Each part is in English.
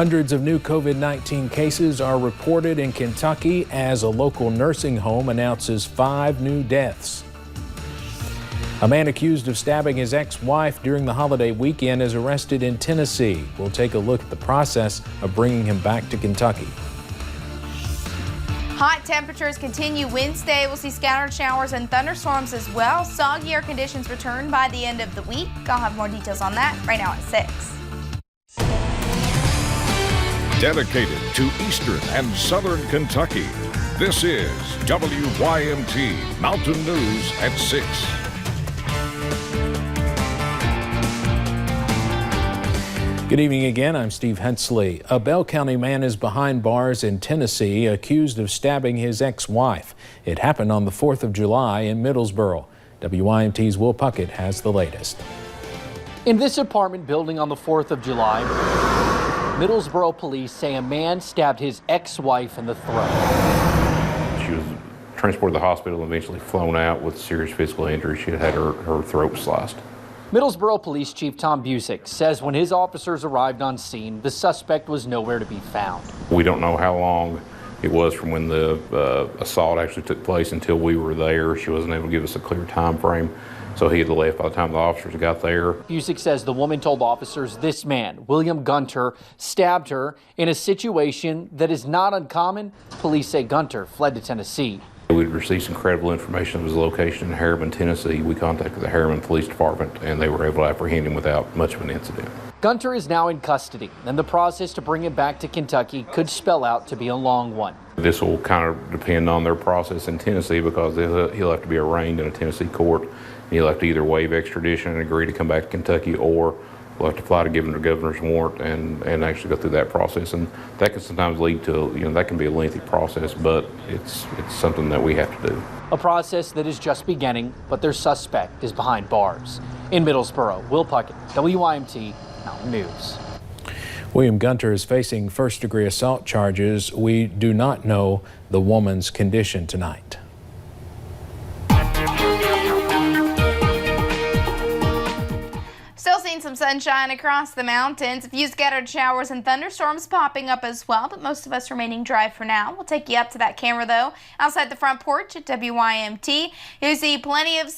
Hundreds of new COVID-19 cases are reported in Kentucky as a local nursing home announces 5 new deaths. A man accused of stabbing his ex-wife during the holiday weekend is arrested in Tennessee. We'll take a look at the process of bringing him back to Kentucky. Hot temperatures continue Wednesday. We'll see scattered showers and thunderstorms as well. Soggy air conditions return by the end of the week. I'll have more details on that right now at 6. Dedicated to Eastern and Southern Kentucky, this is WYMT Mountain News at 6. Good evening again. I'm Steve Hensley. A Bell County man is behind bars in Tennessee accused of stabbing his ex-wife. It happened on the 4th of July in Middlesboro. WYMT's Will Puckett has the latest. In this apartment building on the 4th of July, Middlesboro police say a man stabbed his ex-wife in the throat. She was transported to the hospital and eventually flown out with serious physical injury. She had her throat sliced. Middlesboro Police Chief Tom Busick says when his officers arrived on scene, the suspect was nowhere to be found. We don't know how long it was from when the assault actually took place until we were there. She wasn't able to give us a clear time frame, so he had left by the time the officers got there. Busick says the woman told officers this man, William Gunter, stabbed her in a situation that is not uncommon. Police say Gunter fled to Tennessee. We'd received some credible information of his location in Harriman, Tennessee. We contacted the Harriman Police Department, and they were able to apprehend him without much of an incident. Gunter is now in custody, and the process to bring him back to Kentucky could spell out to be a long one. This will kind of depend on their process in Tennessee because he'll have to be arraigned in a Tennessee court. He'll have to either waive extradition and agree to come back to Kentucky, or we'll have to fly to give him the governor's warrant and actually go through that process. And that can sometimes lead to, that can be a lengthy process, but it's something that we have to do. A process that is just beginning, but their suspect is behind bars. In Middlesboro, Will Puckett, WYMT Mountain News. William Gunter is facing first-degree assault charges. We do not know the woman's condition tonight. Still seeing some sunshine across the mountains. A few scattered showers and thunderstorms popping up as well, but most of us remaining dry for now. We'll take you up to that camera though, outside the front porch at WYMT. You see plenty of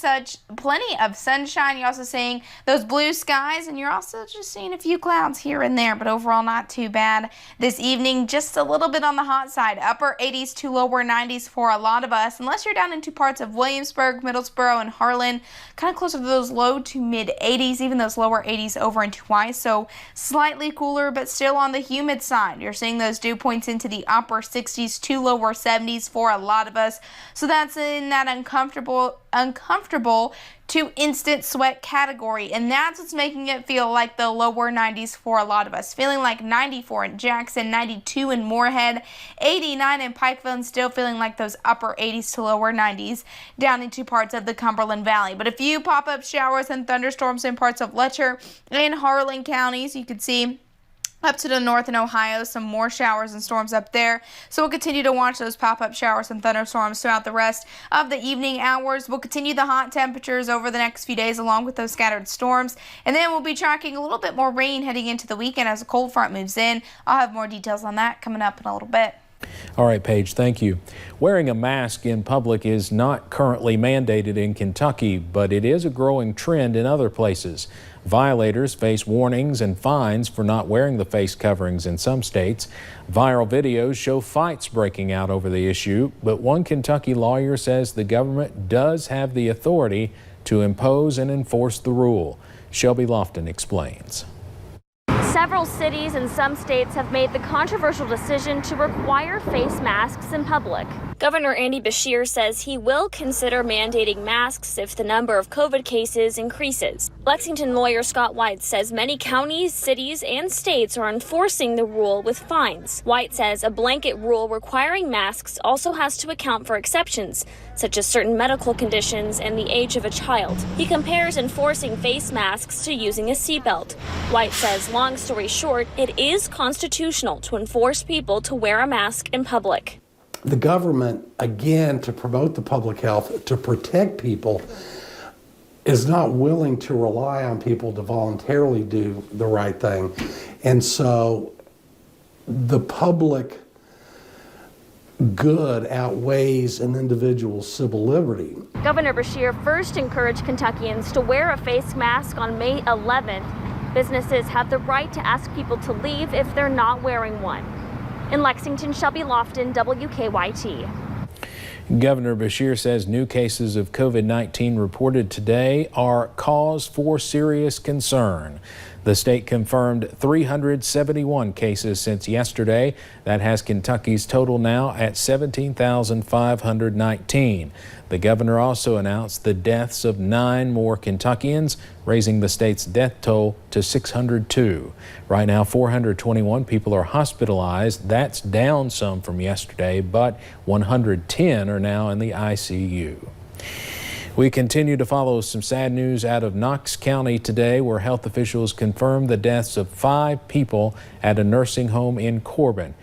sunshine. You're also seeing those blue skies, and you're also just seeing a few clouds here and there, but overall not too bad. This evening, just a little bit on the hot side. Upper 80s to lower 90s for a lot of us, unless you're down into parts of Williamsburg, Middlesboro, and Harlan. Kind of closer to those low to mid 80s, even those lower 80s over into Twice, so slightly cooler but still on the humid side. You're seeing those dew points into the upper 60s to lower 70s for a lot of us, so that's in that uncomfortable to instant sweat category, and that's what's making it feel like the lower 90s for a lot of us. Feeling like 94 in Jackson, 92 in Moorhead, 89 in Pikeville, and still feeling like those upper 80s to lower 90s down into parts of the Cumberland Valley. But a few pop-up showers and thunderstorms in parts of Letcher and Harlan counties. You could see up to the north in Ohio, some more showers and storms up there. So we'll continue to watch those pop-up showers and thunderstorms throughout the rest of the evening hours. We'll continue the hot temperatures over the next few days along with those scattered storms. And then we'll be tracking a little bit more rain heading into the weekend as a cold front moves in. I'll have more details on that coming up in a little bit. All right, Paige, thank you. Wearing a mask in public is not currently mandated in Kentucky, but it is a growing trend in other places. Violators face warnings and fines for not wearing the face coverings in some states. Viral videos show fights breaking out over the issue, but one Kentucky lawyer says the government does have the authority to impose and enforce the rule. Shelby Lofton explains. Several cities and some states have made the controversial decision to require face masks in public. Governor Andy Beshear says he will consider mandating masks if the number of COVID cases increases. Lexington lawyer Scott White says many counties, cities, and states are enforcing the rule with fines. White says a blanket rule requiring masks also has to account for exceptions, such as certain medical conditions and the age of a child. He compares enforcing face masks to using a seatbelt. White says, long story short, it is constitutional to enforce people to wear a mask in public. The government, again, to promote the public health, to protect people, is not willing to rely on people to voluntarily do the right thing. And so the public good outweighs an individual's civil liberty. Governor Beshear first encouraged Kentuckians to wear a face mask on May 11th. Businesses have the right to ask people to leave if they're not wearing one. In Lexington, Shelby Lofton, WKYT. Governor Beshear says new cases of COVID-19 reported today are cause for serious concern. The state confirmed 371 cases since yesterday. That has Kentucky's total now at 17,519. The governor also announced the deaths of 9 more Kentuckians, raising the state's death toll to 602. Right now, 421 people are hospitalized. That's down some from yesterday, but 110 are now in the ICU. We continue to follow some sad news out of Knox County today, where health officials confirmed the deaths of 5 people at a nursing home in Corbin.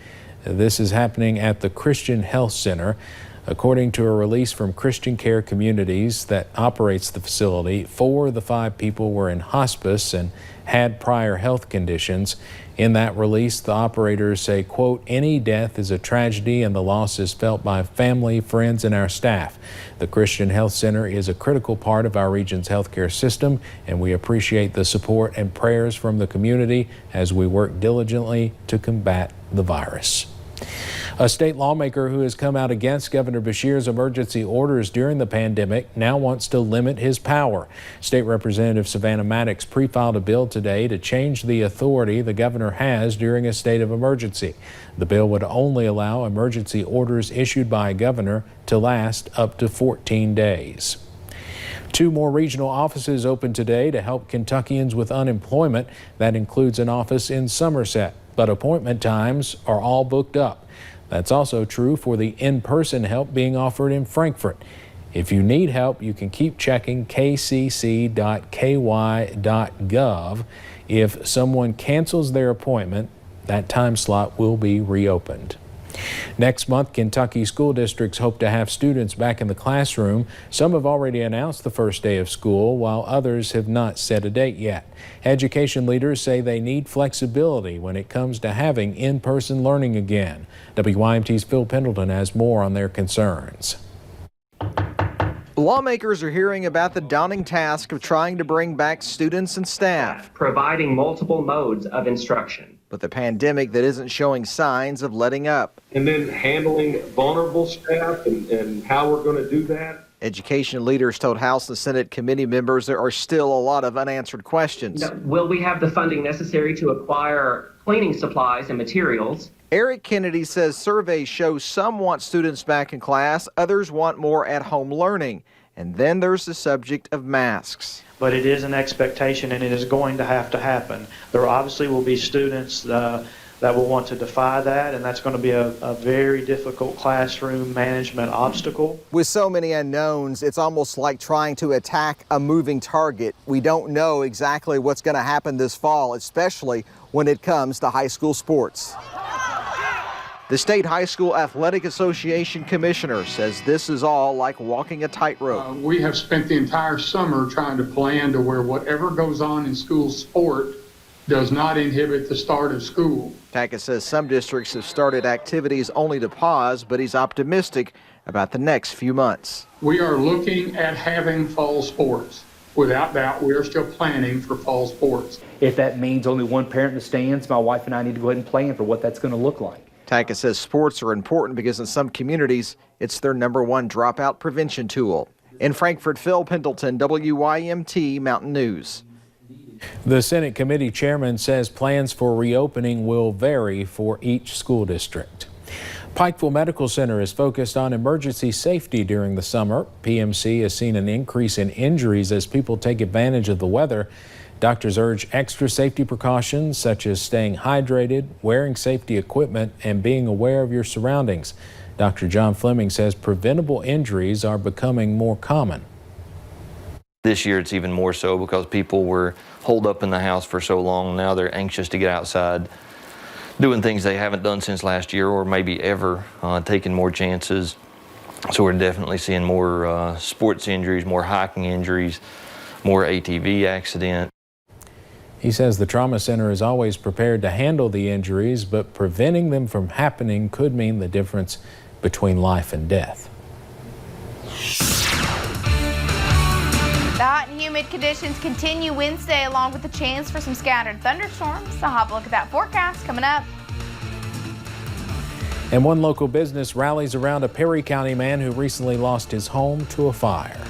This is happening at the Christian Health Center. According to a release from Christian Care Communities that operates the facility, 4 of the 5 people were in hospice and had prior health conditions. In that release, the operators say, quote, "Any death is a tragedy and the loss is felt by family, friends, and our staff. The Christian Health Center is a critical part of our region's healthcare system, and we appreciate the support and prayers from the community as we work diligently to combat the virus." A state lawmaker who has come out against Governor Beshear's emergency orders during the pandemic now wants to limit his power. State Representative Savannah Maddox pre-filed a bill today to change the authority the governor has during a state of emergency. The bill would only allow emergency orders issued by a governor to last up to 14 days. 2 more regional offices open today to help Kentuckians with unemployment. That includes an office in Somerset, but appointment times are all booked up. That's also true for the in-person help being offered in Frankfort. If you need help, you can keep checking kcc.ky.gov. If someone cancels their appointment, that time slot will be reopened. Next month, Kentucky school districts hope to have students back in the classroom. Some have already announced the first day of school, while others have not set a date yet. Education leaders say they need flexibility when it comes to having in-person learning again. WYMT's Phil Pendleton has more on their concerns. Lawmakers are hearing about the daunting task of trying to bring back students and staff, providing multiple modes of instruction. with a pandemic that isn't showing signs of letting up. And then handling vulnerable staff and how we're going to do that. Education leaders told House and Senate committee members there are still a lot of unanswered questions. Will we have the funding necessary to acquire cleaning supplies and materials? Eric Kennedy says surveys show some want students back in class, others want more at-home learning. And then there's the subject of masks. But it is an expectation, and it is going to happen. There obviously will be students that will want to defy that, and that's going to be a very difficult classroom management obstacle. With so many unknowns, it's almost like trying to attack a moving target. We don't know exactly what's going to happen this fall, especially when it comes to high school sports. The State High School Athletic Association commissioner says this is all like walking a tightrope. We have spent the entire summer trying to plan to where whatever goes on in school sport does not inhibit the start of school. Tackett says some districts have started activities only to pause, but he's optimistic about the next few months. We are looking at having fall sports. Without doubt, we are still planning for fall sports. If that means only one parent in the stands, my wife and I need to go ahead and plan for what that's going to look like. Tackett says sports are important because in some communities, it's their #1 dropout prevention tool. In Frankfort, Phil Pendleton, WYMT Mountain News. The Senate committee chairman says plans for reopening will vary for each school district. Pikeville Medical Center is focused on emergency safety during the summer. PMC has seen an increase in injuries as people take advantage of the weather. Doctors urge extra safety precautions such as staying hydrated, wearing safety equipment, and being aware of your surroundings. Dr. John Fleming says preventable injuries are becoming more common. This year it's even more so because people were holed up in the house for so long. Now they're anxious to get outside, doing things they haven't done since last year or maybe ever, taking more chances. So we're definitely seeing more sports injuries, more hiking injuries, more ATV accidents. He says the trauma center is always prepared to handle the injuries, but preventing them from happening could mean the difference between life and death. The hot and humid conditions continue Wednesday, along with the chance for some scattered thunderstorms. A hot look at that forecast coming up. And one local business rallies around a Perry County man who recently lost his home to a fire.